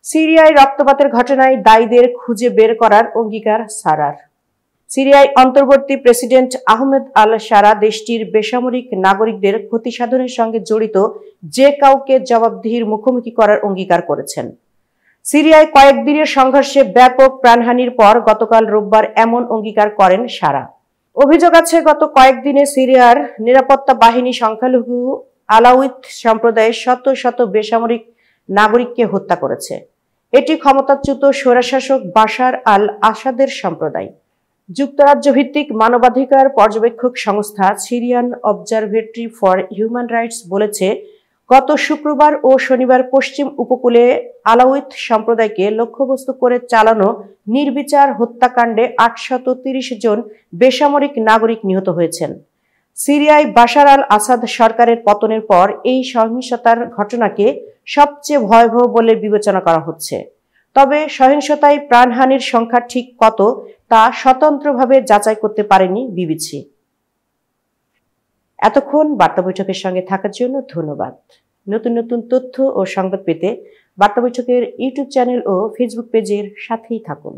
সিরিয়ায় রক্তপাতের ঘটনায় দায়ীদের খুঁজে বের করার অঙ্গীকার সারার। সিরিয়ায় অন্তর্বর্তী প্রেসিডেন্ট আহমেদ আল সারা দেশটির বেসামরিক নাগরিকদের ক্ষতি সাধনের সঙ্গে জড়িত যে কাউকে জবাবদিহির মুখোমুখি করার অঙ্গীকার করেছেন। সিরিয়ায় কয়েকদিনের সংঘর্ষে ব্যাপক প্রাণহানির পর গতকাল রোববার এমন অঙ্গীকার করেন সারা। অভিযোগ আছে, গত কয়েকদিনে সিরিয়ার নিরাপত্তা বাহিনী সংখ্যালঘু আলাউইত সম্প্রদায়ের শত শত বেসামরিক নাগরিককে হত্যা করেছে। এটি ক্ষমতাচ্যুত স্বৈরশাসক বাশার আল আসাদের সম্প্রদায়। যুক্তরাজ্য ভিত্তিক মানবাধিকার পর্যবেক্ষক সংস্থা Syrian observatory for human rights বলেছে, গত শুক্রবার ও শনিবার পশ্চিম উপকূলে আলাউইত সম্প্রদায়কে লক্ষ্যবস্তু করে চালানো নির্বিচার হত্যাকাণ্ডে 830 জন বেসামরিক নাগরিক নিহত হয়েছেন। সিরিয়ায় বাশার আল আসাদ সরকারের পতনের পর এই সহিংসতার ঘটনাকে সবচেয়ে ভয়াবহ বলে বিবেচনা করা হচ্ছে। তবে সহিংসতায় প্রাণহানির সংখ্যা ঠিক কত তা স্বতন্ত্রভাবে যাচাই করতে পারেনি বিবিসি। এতক্ষণ বার্তা বৈঠকের সঙ্গে থাকার জন্য ধন্যবাদ। নতুন নতুন তথ্য ও সংবাদ পেতে বার্তা বৈঠকের ইউটিউব চ্যানেল ও ফেসবুক পেজের সাথেই থাকুন।